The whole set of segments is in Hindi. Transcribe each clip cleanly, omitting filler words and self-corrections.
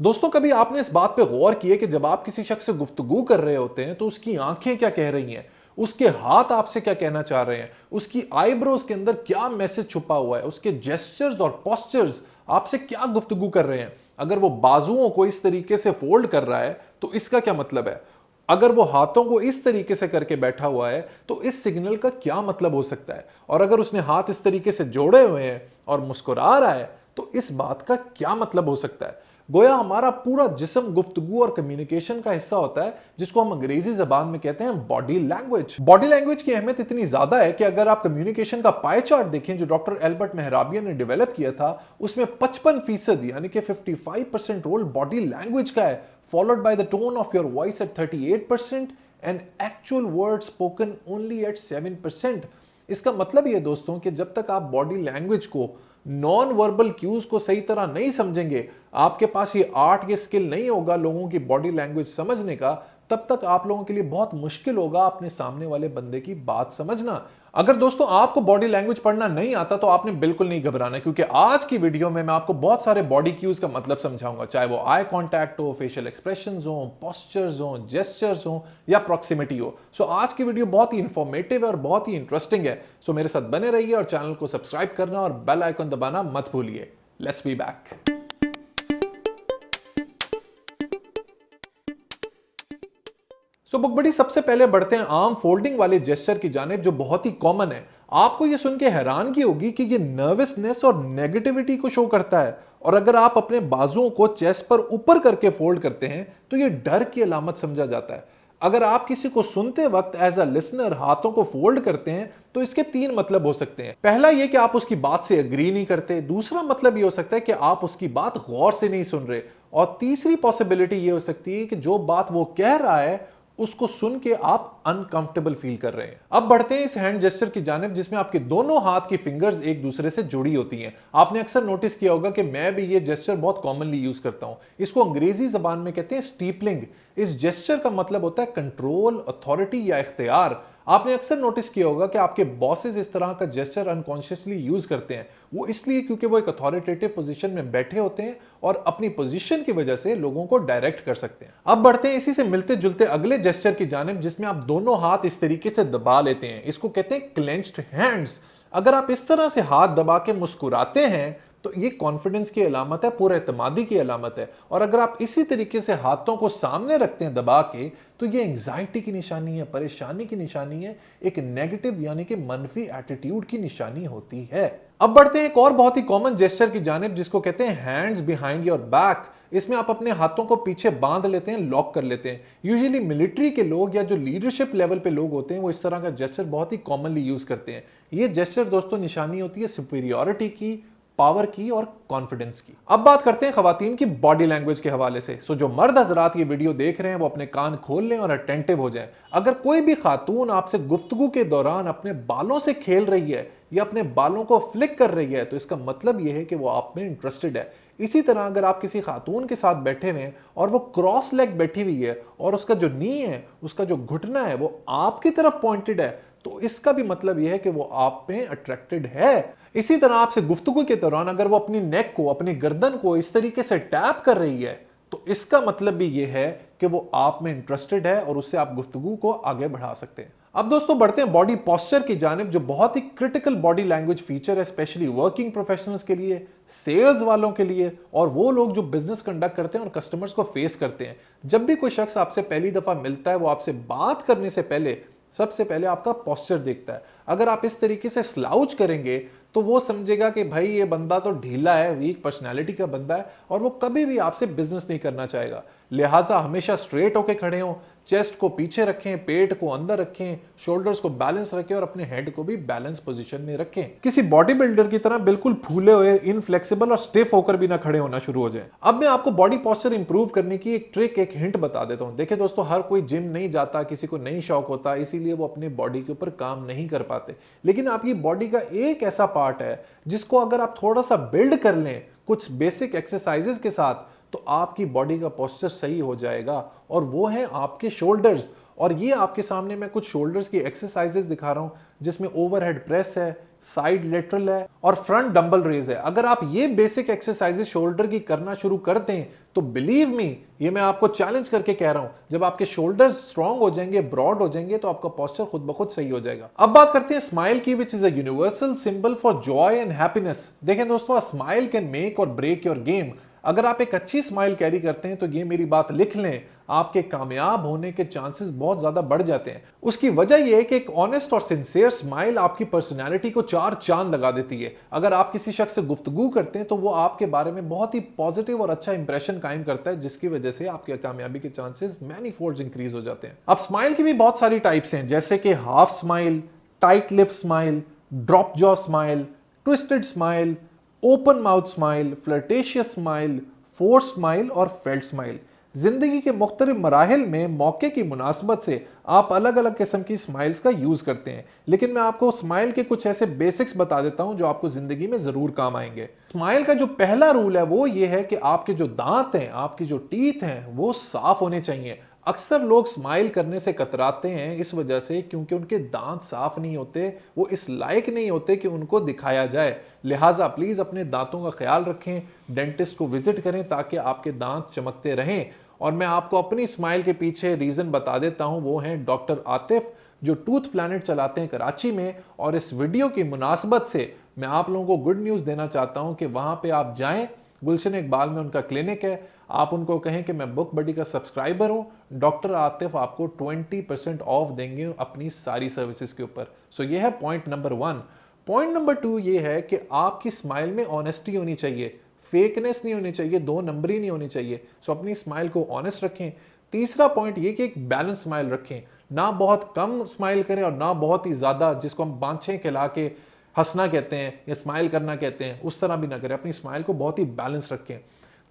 दोस्तों, कभी आपने इस बात पे गौर किया कि जब आप किसी शख्स से गुफ्तगू कर रहे होते हैं तो उसकी आंखें क्या कह रही हैं, उसके हाथ आपसे क्या कहना चाह रहे हैं, उसकी आईब्रोज के अंदर क्या मैसेज छुपा हुआ है, उसके जेस्चर्स और पोस्चर्स आपसे क्या गुफ्तगू कर रहे हैं। अगर वो बाजुओं को इस तरीके से फोल्ड कर रहा है तो इसका क्या मतलब है। अगर वो हाथों को इस तरीके से करके बैठा हुआ है तो इस सिग्नल का क्या मतलब हो सकता है। और अगर उसने हाथ इस तरीके से जोड़े हुए हैं और मुस्कुरा रहा है तो इस बात का क्या मतलब हो सकता है। गोया हमारा पूरा जिस्म गुफ्तगू और कम्युनिकेशन का हिस्सा होता है, जिसको हम अंग्रेजी जबान में कहते हैं बॉडी लैंग्वेज। बॉडी लैंग्वेज की अहमियत इतनी ज्यादा है कि अगर आप कम्युनिकेशन का पाई चार्ट देखें जो डॉक्टर एल्बर्ट मेहराबिया ने डेवलप किया था, उसमें 55% यानी कि 55% रोल बॉडी लैंग्वेज का है, followed by the tone of your voice at 38% and actual word spoken only at 7%। इसका मतलब ये दोस्तों कि जब तक आप बॉडी लैंग्वेज को, नॉन वर्बल क्यूज को सही तरह नहीं समझेंगे, आपके पास ये आर्ट, ये स्किल नहीं होगा लोगों की बॉडी लैंग्वेज समझने का, तब तक आप लोगों के लिए बहुत मुश्किल होगा अपने सामने वाले बंदे की बात समझना। अगर दोस्तों आपको बॉडी लैंग्वेज पढ़ना नहीं आता तो आपने बिल्कुल नहीं घबराना, क्योंकि आज की वीडियो में मैं आपको बहुत सारे बॉडी क्यूज का मतलब समझाऊंगा, चाहे वो आई कांटेक्ट हो, फेशियल एक्सप्रेशंस हो, पोस्चर्स हो, जेस्चर्स हो या प्रॉक्सिमिटी हो। सो आज की वीडियो बहुत ही इंफॉर्मेटिव है और बहुत ही इंटरेस्टिंग है। सो मेरे साथ बने रहिए और चैनल को सब्सक्राइब करना और बेल आइकन दबाना मत भूलिए। Let's be back. बुक बड़ी सबसे पहले बढ़ते हैं आर्म फोल्डिंग वाले जेस्चर की जानिब, जो बहुत ही कॉमन है। आपको यह सुन के हैरानगी होगी कि यह नर्वसनेस और नेगेटिविटी को शो करता है, और अगर आप अपने बाजुओं को चेस्ट पर ऊपर करके फोल्ड करते हैं तो यह डर की अलामत समझा जाता है। अगर आप किसी को सुनते वक्त एज अ लिसनर हाथों को फोल्ड करते हैं तो इसके तीन मतलब हो सकते हैं। पहला यह कि आप उसकी बात से एग्री नहीं करते, दूसरा मतलब यह हो सकता है कि आप उसकी बात गौर से नहीं सुन रहे, और तीसरी पॉसिबिलिटी यह हो सकती है कि जो बात वो कह रहा है उसको सुन के आप अनकंफर्टेबल फील कर रहे हैं। अब बढ़ते हैं इस हैंड जेस्चर की जानिब जिसमें आपके दोनों हाथ की फिंगर्स एक दूसरे से जुड़ी होती हैं। आपने अक्सर नोटिस किया होगा कि मैं भी ये जेस्चर बहुत कॉमनली यूज करता हूं। इसको अंग्रेजी जबान में कहते हैं स्टीपलिंग। इस जेस्चर का मतलब होता है कंट्रोल, अथॉरिटी या इख्तियार। आपने अक्सर नोटिस किया होगा कि आपके बॉसेस इस तरह का जेस्चर अनकॉन्शियसली यूज करते हैं। वो इसलिए क्योंकि वो एक अथॉरिटेटिव पोजीशन में बैठे होते हैं और अपनी पोजीशन की वजह से लोगों को डायरेक्ट कर सकते हैं। अब बढ़ते हैं इसी से मिलते जुलते अगले जेस्चर की जानिब जिसमें आप दोनों हाथ इस तरीके से दबा लेते हैं। इसको कहते हैं क्लेंच्ड हैंड्स। अगर आप इस तरह से हाथ दबा के मुस्कुराते हैं तो ये कॉन्फिडेंस की अलामत है, पूरे एतमादी की अलामत है। और अगर आप इसी तरीके से हाथों को सामने रखते हैं दबा के तो ये एंग्जाइटी की निशानी है, परेशानी की निशानी है, एक नेगेटिव यानी कि मनफी एटीट्यूड की निशानी होती है। अब बढ़ते हैं एक और बहुत ही कॉमन जेस्चर की जानिब जिसको कहते हैं हैंड्स बिहाइंड योर बैक। इसमें आप अपने हाथों को पीछे बांध लेते हैं, लॉक कर लेते हैं। यूजुअली मिलिट्री के लोग या जो लीडरशिप लेवल पे लोग होते हैं वो इस तरह का जेस्चर बहुत ही कॉमनली यूज करते हैं। ये जेस्चर दोस्तों निशानी होती है सुपीरियरिटी की, पावर की और कॉन्फिडेंस की। अब बात करते हैं खवातीन की बॉडी लैंग्वेज के हवाले से। जो मर्द हजरात ये वीडियो देख रहे हैं वो अपने कान खोल लें और अटेंटिव हो जाएं। अगर कोई भी खातून आपसे गुफ्तगू के दौरान अपने बालों से खेल रही है या अपने बालों को फ्लिक कर रही है तो इसका मतलब यह है कि वो आप में इंटरेस्टेड है। इसी तरह अगर आप किसी खातून के साथ बैठे हुए हैं और वो क्रॉस लेग बैठी हुई है और उसका जो नी है, उसका जो घुटना है वो आपकी तरफ पॉइंटेड है, तो इसका भी मतलब यह है कि वो आप में अट्रैक्टेड है। इसी तरह आपसे गुफ्तगू के दौरान अगर वो अपनी नेक को, अपनी गर्दन को इस तरीके से टैप कर रही है तो इसका मतलब भी यह है कि वो आप में इंटरेस्टेड है और उससे आप गुफ्तगू को आगे बढ़ा सकते हैं। अब दोस्तों बढ़ते हैं बॉडी पोस्चर की जानिब, जो बहुत ही क्रिटिकल बॉडी लैंग्वेज फीचर है, स्पेशली वर्किंग प्रोफेशनल्स के लिए, सेल्स वालों के लिए और वो लोग जो बिजनेस कंडक्ट करते हैं और कस्टमर्स को फेस करते हैं। जब भी कोई शख्स आपसे पहली दफा मिलता है वो आपसे बात करने से पहले सबसे पहले आपका पोस्चर देखता है। अगर आप इस तरीके से स्लाउच करेंगे तो वो समझेगा कि भाई ये बंदा तो ढीला है, वीक पर्सनालिटी का बंदा है और वो कभी भी आपसे बिजनेस नहीं करना चाहेगा। लिहाजा हमेशा स्ट्रेट होके खड़े हों, चेस्ट को पीछे रखें, पेट को अंदर रखें, शोल्डर्स को बैलेंस रखें और अपने हेड को भी बैलेंस पोजीशन में रखें। किसी बॉडी बिल्डर की तरह बिल्कुल फूले हुए, इनफ्लेक्सिबल और स्टिफ होकर भी ना खड़े होना शुरू हो जाए। अब मैं आपको बॉडी पोस्चर इंप्रूव करने की एक ट्रिक, एक हिंट बता देता हूं। देखिए दोस्तों, हर कोई जिम नहीं जाता, किसी को नहीं शौक होता, इसीलिए वो अपने बॉडी के ऊपर काम नहीं कर पाते। लेकिन आपकी बॉडी का एक ऐसा पार्ट है जिसको अगर आप थोड़ा सा बिल्ड कर लें कुछ बेसिक एक्सरसाइजेस के साथ तो आपकी बॉडी का पोस्चर सही हो जाएगा, और वो है आपके शोल्डर्स। और ये आपके सामने मैं कुछ शोल्डर्स की एक्सरसाइजेस दिखा रहा हूं जिसमें ओवरहेड प्रेस है, साइड लेटरल है और फ्रंट डंबल रेज है। अगर आप ये बेसिक एक्सरसाइजेस शोल्डर की करना शुरू करते हैं तो बिलीव मी, ये मैं आपको चैलेंज करके कह रहा हूं, जब आपके शोल्डर्स स्ट्रांग हो जाएंगे, ब्रॉड हो जाएंगे, तो आपका पोस्चर खुद ब खुद सही हो जाएगा। अब बात करते हैं स्माइल की, which is a universal symbol for Joy and happiness. देखें दोस्तों, स्माइल कैन मेक और ब्रेक योर गेम। अगर आप एक अच्छी स्माइल कैरी करते हैं तो ये मेरी बात लिख लें, आपके कामयाब होने के चांसेस बहुत ज्यादा बढ़ जाते हैं। उसकी वजह यह है कि एक ऑनेस्ट और सिंसियर स्माइल आपकी पर्सनैलिटी को चार चांद लगा देती है। अगर आप किसी शख्स से गुफ्तगू करते हैं तो वो आपके बारे में बहुत ही पॉजिटिव और अच्छा इंप्रेशन कायम करता है, जिसकी वजह से आपकी कामयाबी के चांसेस मैनी फोल्ड्स इंक्रीज हो जाते हैं। अब स्माइल की भी बहुत सारी टाइप्स हैं, जैसे कि half smile, tight lip smile, drop jaw smile, twisted smile, open mouth smile, flirtatious smile, force smile और फेल्ट स्माइल। जिंदगी के मुख्तलिफ मराहिल में मौके की मुनासबत से आप अलग अलग किस्म की स्माइल्स का यूज करते हैं, लेकिन मैं आपको स्माइल के कुछ ऐसे बेसिक्स बता देता हूं जो आपको जिंदगी में जरूर काम आएंगे। स्माइल का जो पहला रूल है वो ये है कि आपके जो दांत हैं, आपकी जो टीथ हैं, वो साफ होने चाहिए। अक्सर लोग स्माइल करने से कतराते हैं इस वजह से क्योंकि उनके दांत साफ नहीं होते, वो इस लायक नहीं होते कि उनको दिखाया जाए। लिहाजा प्लीज अपने दांतों का ख्याल रखें, डेंटिस्ट को विजिट करें ताकि आपके दांत चमकते रहें। और मैं आपको अपनी स्माइल के पीछे रीजन बता देता हूं, वो हैं डॉक्टर आतिफ, जो टूथ प्लैनेट चलाते हैं कराची में। और इस वीडियो की मुनासबत से मैं आप लोगों को गुड न्यूज देना चाहता हूं कि वहां पे आप जाएं, गुलशन इकबाल में उनका क्लिनिक है। आप उनको कहें कि मैं बुक बडी का सब्सक्राइबर हूं, डॉक्टर आतिफ आपको 20% ऑफ देंगे अपनी सारी सर्विसेज के ऊपर। सो ये है पॉइंट नंबर 1। पॉइंट नंबर 2 ये है कि आपकी स्माइल में ऑनेस्टी होनी चाहिए, फेकनेस नहीं होनी चाहिए, दो नंबरी नहीं होनी चाहिए। सो अपनी स्माइल को ऑनेस्ट रखें। तीसरा पॉइंट ये कि एक बैलेंस स्माइल रखें, ना बहुत कम स्माइल करें और ना बहुत ही ज्यादा, जिसको हम बांछें खिला के हंसना कहते हैं या स्माइल करना कहते हैं, उस तरह भी ना करें। अपनी स्माइल को बहुत ही बैलेंस रखें।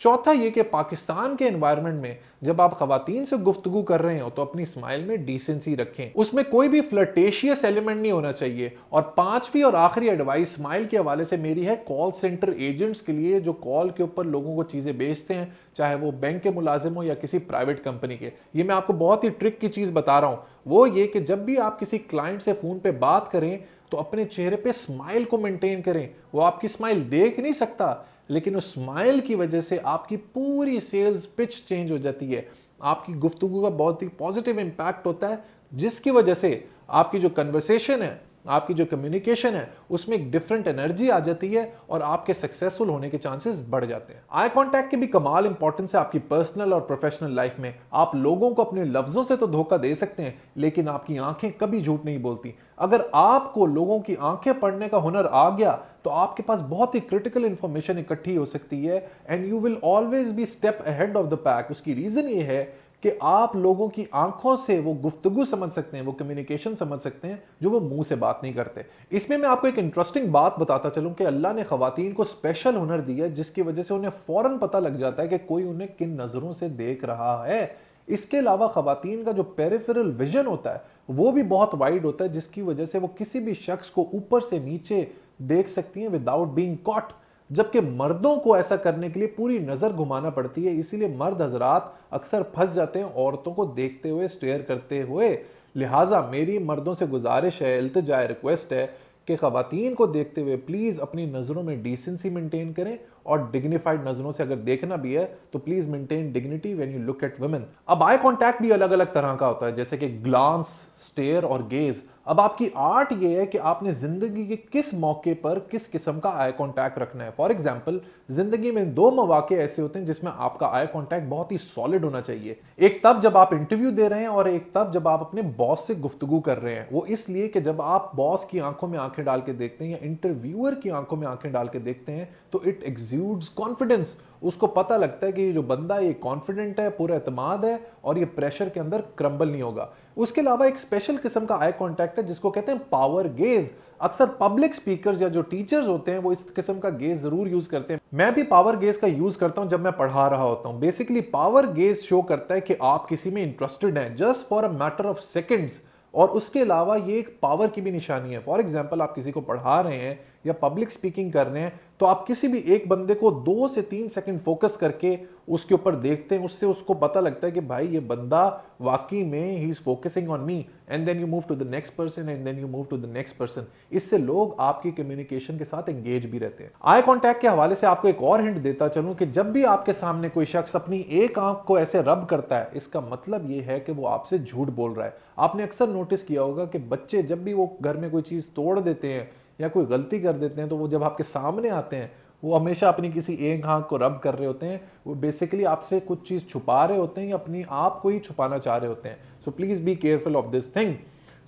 चौथा ये कि पाकिस्तान के एनवायरनमेंट में जब आप खवातीन से गुफ्तगू कर रहे हो तो अपनी स्माइल में डिसेंसी रखें, उसमें कोई भी फ्लर्टेशियस एलिमेंट नहीं होना चाहिए। और पांचवी और आखिरी एडवाइस स्माइल के हवाले से मेरी है कॉल सेंटर एजेंट्स के लिए, जो कॉल के ऊपर लोगों को चीजें बेचते हैं, चाहे वो बैंक के मुलाजिम हो या किसी प्राइवेट कंपनी के। ये मैं आपको बहुत ही ट्रिक की चीज बता रहा हूं, वो ये कि जब भी आप किसी क्लाइंट से फोन पे बात करें तो अपने चेहरे पे स्माइल को मेंटेन करें। वो आपकी स्माइल देख नहीं सकता, लेकिन उस स्माइल की वजह से आपकी पूरी सेल्स पिच चेंज हो जाती है। आपकी गुफ्तगू का बहुत ही पॉजिटिव इंपैक्ट होता है, जिसकी वजह से आपकी जो कन्वर्सेशन है, आपकी जो कम्युनिकेशन है, उसमें एक डिफरेंट एनर्जी आ जाती है और आपके सक्सेसफुल होने के चांसेस बढ़ जाते हैं। आई कांटेक्ट की भी कमाल इंपॉर्टेंस है आपकी पर्सनल और प्रोफेशनल लाइफ में। आप लोगों को अपने लफ्जों से तो धोखा दे सकते हैं, लेकिन आपकी आंखें कभी झूठ नहीं बोलती। अगर आपको लोगों की आंखें पढ़ने का हुनर आ गया तो आपके पास बहुत ही क्रिटिकल इंफॉर्मेशन इकट्ठी हो सकती है and you will always B step ahead of the pack. उसकी रीजन ये है कि आप लोगों की आंखों से वो गुफ्तगू समझ सकते हैं, वो कम्युनिकेशन समझ सकते हैं जो वो मुंह से बात नहीं करते। इसमें मैं आपको एक इंटरेस्टिंग बात बताता चलूं कि अल्लाह ने खवातीन को स्पेशल हुनर दिया है, जिसकी वजह से उन्हें फौरन पता लग जाता है कि कोई उन्हें किन नजरों से देख रहा है। इसके अलावा खवातीन का जो पेरिफेरल विजन होता है वो भी बहुत वाइड होता है, जिसकी वजह से वो किसी भी शख्स को ऊपर से नीचे देख सकती हैं विदाउट बीइंग कॉट, जबकि मर्दों को ऐसा करने के लिए पूरी नजर घुमाना पड़ती है। इसीलिए मर्द हजरात अक्सर फंस जाते हैं औरतों को देखते हुए, स्टेयर करते हुए। लिहाजा मेरी मर्दों से गुजारिश है, इल्तिजा है, रिक्वेस्ट है कि खवातीन को देखते हुए प्लीज अपनी नजरों में डिसेंसी मेंटेन करें और डिग्निफाइड नजरों से अगर देखना भी है तो please maintain dignity when you look at women. अब आई कांटेक्ट भी अलग अलग तरह का होता है, जैसे कि ग्लांस, स्टेयर और गेज। अब आपकी आर्ट ये है कि आपने जिंदगी के किस मौके पर किस किस्म का आई कांटेक्ट रखना है। फॉर एग्जांपल, जिंदगी में दो मौके ऐसे होते हैं जिसमें आपका आई कांटेक्ट बहुत ही सॉलिड होना चाहिए। एक तब जब आप इंटरव्यू दे रहे हैं और एक तब जब आप अपने बॉस से गुफ्तगू कर रहे हैं। वो इसलिए कि जब आप बॉस की आंखों में आंखें डाल के देखते हैं या इंटरव्यूअर की आंखों में आंखें डाल के देखते हैं तो इट एक्सूड्स कॉन्फिडेंस। उसको पता लगता है कि ये जो बंदा ये कॉन्फिडेंट है, पूरा एतमाद है और ये प्रेशर के अंदर क्रम्बल नहीं होगा। उसके अलावा एक स्पेशल किस्म का आई कांटेक्ट है जिसको कहते हैं पावर गेज। अक्सर पब्लिक स्पीकर्स या जो टीचर्स होते हैं वो इस किस्म का गेज जरूर यूज करते हैं। मैं भी पावर गेज का यूज करता हूं जब मैं पढ़ा रहा होता हूं। बेसिकली पावर गेज शो करता है कि आप किसी में इंटरेस्टेड हैं just for a matter of seconds, और उसके अलावा ये एक पावर की भी निशानी है। फॉर एग्जाम्पल, आप किसी को पढ़ा रहे हैं या पब्लिक स्पीकिंग कर रहे हैं, तो आप किसी भी एक बंदे को 2 से 3 सेकंड फोकस करके उसके ऊपर देखते हैं, उससे उसको पता लगता है कि भाई ये बंदा वाकई में he is focusing on me, and then you move to the next person and then you move to the next person. इससे लोग आपकी कम्युनिकेशन के साथ एंगेज भी रहते हैं। आई कांटेक्ट के हवाले से आपको एक और हिंट देता चलूं कि जब भी आपके सामने कोई शख्स अपनी एक आंख को ऐसे रब करता है, इसका मतलब ये है कि वो आपसे झूठ बोल रहा है। आपने अक्सर नोटिस किया होगा कि बच्चे जब भी वो घर में कोई चीज तोड़ देते हैं या कोई गलती कर देते हैं, तो वो जब आपके सामने आते हैं वो हमेशा अपनी किसी एक आंख को रब कर रहे होते हैं। वो बेसिकली आपसे कुछ चीज छुपा रहे होते हैं या अपनी आप को ही छुपाना चाह रहे होते हैं। So please be careful of this thing.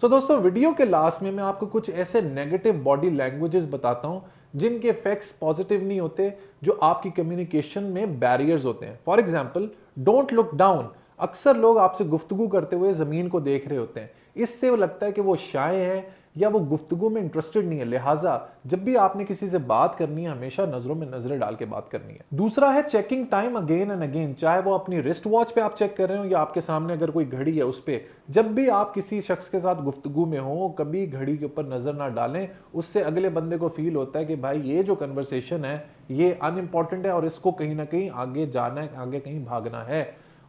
So दोस्तों, वीडियो के लास्ट में मैं आपको कुछ ऐसे नेगेटिव बॉडी लैंग्वेजेस बताता हूं जिनके इफेक्ट्स पॉजिटिव नहीं होते, जो आपकी कम्युनिकेशन में बैरियर्स होते हैं। For example, don't look down. अक्सर लोग आपसे गुफ्तगू करते हुए जमीन को देख रहे होते हैं, इससे वो लगता है कि वो शाय है या वो गुफ्तगू में इंटरेस्टेड नहीं है। लिहाजा जब भी आपने किसी से बात करनी है, हमेशा नजरों में नजरें डाल के बात करनी है। दूसरा है checking time again and again, चाहे वो अपनी रिस्ट वॉच पे आप चेक कर रहे हो या आपके सामने अगर कोई घड़ी है उस पे। जब भी आप किसी शख्स के साथ गुफ्तगू में हो, कभी घड़ी के ऊपर नजर ना डालें। उससे अगले बंदे को फील होता है कि भाई ये जो कन्वर्सेशन है ये अनइंपॉर्टेंट है और इसको कहीं ना कहीं आगे जाना है, आगे कहीं भागना है।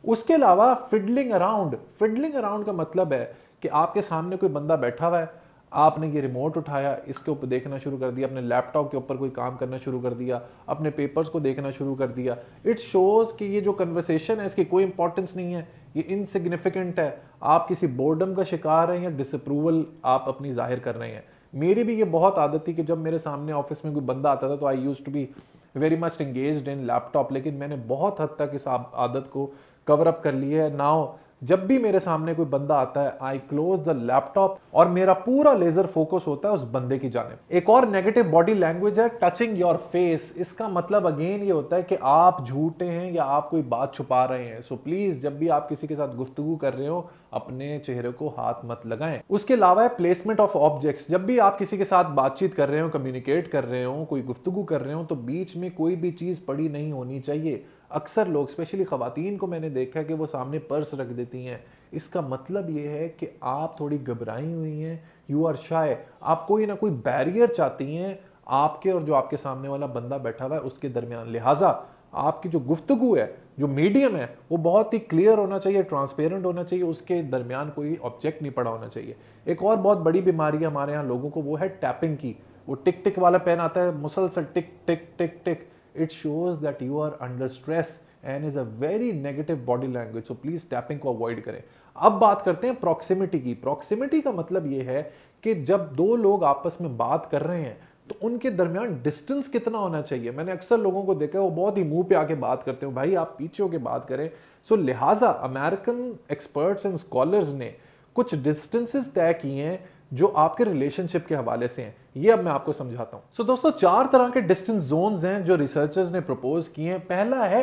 उसके अलावा फिडलिंग अराउंड का मतलब है कि आपके सामने कोई बंदा बैठा हुआ है, आपने ये रिमोट उठाया, इसके ऊपर देखना शुरू कर दिया, अपने लैपटॉप के ऊपर कोई काम करना शुरू कर दिया, अपने पेपर्स को देखना शुरू कर दिया। इट शोज कि ये जो कन्वर्सेशन है इसकी कोई इंपॉर्टेंस नहीं है, ये इनसिग्निफिकेंट है। आप किसी बोर्डम का शिकार हैं या डिसअप्रूवल आप अपनी जाहिर कर रहे हैं। मेरी भी ये बहुत आदत थी कि जब मेरे सामने ऑफिस में कोई बंदा आता था तो I used to be very much engaged in laptop, लेकिन मैंने बहुत हद तक इस आदत को कवर अप कर लिया है। नाउ जब भी मेरे सामने कोई बंदा आता है, आई क्लोज द लैपटॉप और मेरा पूरा लेजर फोकस होता है उस बंदे की जानिब। एक और नेगेटिव बॉडी लैंग्वेज है टचिंग योर फेस। इसका मतलब अगेन ये होता है कि आप झूठे हैं या आप कोई बात छुपा रहे हैं। सो प्लीज जब भी आप किसी के साथ गुफ्तगू कर रहे हो, अपने चेहरे को हाथ मत लगाएं। उसके अलावा है प्लेसमेंट ऑफ ऑब्जेक्ट्स। जब भी आप किसी के साथ बातचीत कर रहे हो, कम्युनिकेट कर रहे हो, कोई गुफ्तगू कर रहे हो, तो बीच में कोई भी चीज पड़ी नहीं होनी चाहिए। अक्सर लोग, स्पेशली खवातीन को मैंने देखा है कि वो सामने पर्स रख देती हैं। इसका मतलब ये है कि आप थोड़ी घबराई हुई हैं, यू आर शाय। आप कोई ना कोई बैरियर चाहती हैं आपके और जो आपके सामने वाला बंदा बैठा हुआ है उसके दरमियान। लिहाजा आपकी जो गुफ्तगू है, जो मीडियम है, वो बहुत ही क्लियर होना चाहिए, ट्रांसपेरेंट होना चाहिए, उसके दरमियान कोई ऑब्जेक्ट नहीं पड़ा होना चाहिए। एक और बहुत बड़ी बीमारी है हमारे यहाँ लोगों को, वो है टैपिंग की। वो टिक टिक वाला पेन आता है, मुसलसल tick tick tick tick. It shows that you are under stress and is a very negative body language. So please tapping को अवॉइड करें। अब बात करते हैं प्रॉक्सिमिटी की। प्रॉक्सिमिटी का मतलब यह है कि जब दो लोग आपस में बात कर रहे हैं तो उनके दरमियान डिस्टेंस कितना होना चाहिए। मैंने अक्सर लोगों को देखा है वो बहुत ही मुंह पे आके बात करते हो, भाई आप पीछे होके बात करें। सो लिहाजा अमेरिकन एक्सपर्ट्स एंड स्कॉलर्स ने कुछ डिस्टेंसेस तय किए हैं जो आपके रिलेशनशिप के हवाले से हैं। ये अब मैं आपको समझाता हूं। सो दोस्तों, 4 तरह के डिस्टेंस जोन्स हैं जो रिसर्चर्स ने प्रपोज किए हैं। पहला है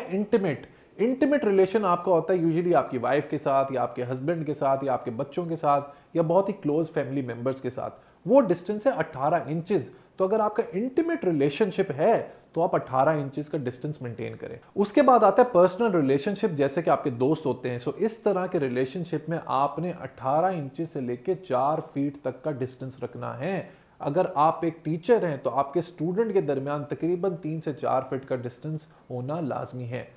इंटीमेट रिलेशन आपका होता है यूजुअली आपकी वाइफ के साथ या आपके हस्बैंड के साथ या आपके बच्चों के साथ या बहुत ही क्लोज फैमिली मेंबर्स के साथ। वो डिस्टेंस है 18 इंचेस। तो अगर आपका इंटीमेट रिलेशनशिप है तो आप 18 इंचेस का डिस्टेंस मेंटेन करें। उसके बाद आता है पर्सनल रिलेशनशिप, जैसे कि आपके दोस्त होते हैं। सो इस तरह के रिलेशनशिप में आपने 18 इंचेस से लेके 4 फीट तक का डिस्टेंस रखना है। अगर आप एक टीचर हैं तो आपके स्टूडेंट के दरमियान तकरीबन 3 से 4 फीट का डिस्टेंस होना लाजमी है।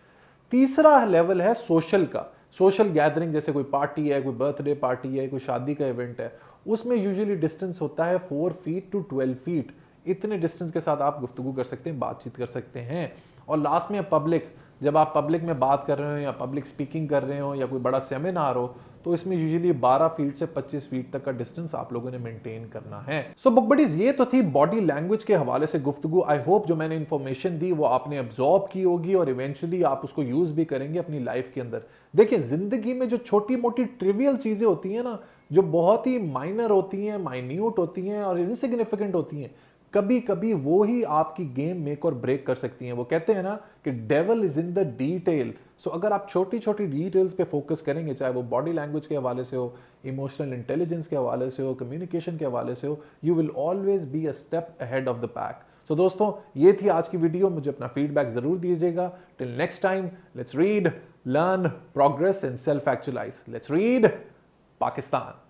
तीसरा लेवल है सोशल का। सोशल गैदरिंग, जैसे कोई पार्टी है, कोई बर्थडे पार्टी है, कोई शादी का इवेंट है, उसमें यूजुअली डिस्टेंस होता है 4 फीट टू 12 फीट। इतने डिस्टेंस के साथ आप गुफ्तगू कर सकते हैं, बातचीत कर सकते हैं। और लास्ट में पब्लिक, जब आप पब्लिक में बात कर रहे हो या पब्लिक स्पीकिंग कर रहे हो या कोई बड़ा सेमिनार हो, तो इसमें यूजुअली 12 फीट से 25 फीट तक का डिस्टेंस आप लोगों ने मेंटेन करना है। सो बुक बडीज, ये तो थी बॉडी लैंग्वेज के हवाले से गुफ्तगू। आई होप जो मैंने इंफॉर्मेशन दी वो आपने अब्सॉर्ब की होगी और इवेंचुअली आप उसको यूज भी करेंगे अपनी लाइफ के अंदर। देखिए, जिंदगी में जो छोटी मोटी ट्रिवियल चीजें होती हैं ना, जो बहुत ही माइनर होती हैं, माइन्यूट होती हैं और इनसिग्निफिकेंट होती हैं, कभी कभी वो ही आपकी गेम मेक और ब्रेक कर सकती हैं। वो कहते हैं ना कि devil is in the detail. So अगर आप छोटी छोटी डिटेल्स पे फोकस करेंगे, चाहे वो बॉडी लैंग्वेज के हवाले से हो, इमोशनल इंटेलिजेंस के हवाले से हो, कम्युनिकेशन के हवाले से हो, you will always be a step ahead of the pack. So दोस्तों, ये थी आज की वीडियो। मुझे अपना फीडबैक जरूर दीजिएगा। Till next time, let's read, learn, progress and self actualise. Let's read Pakistan.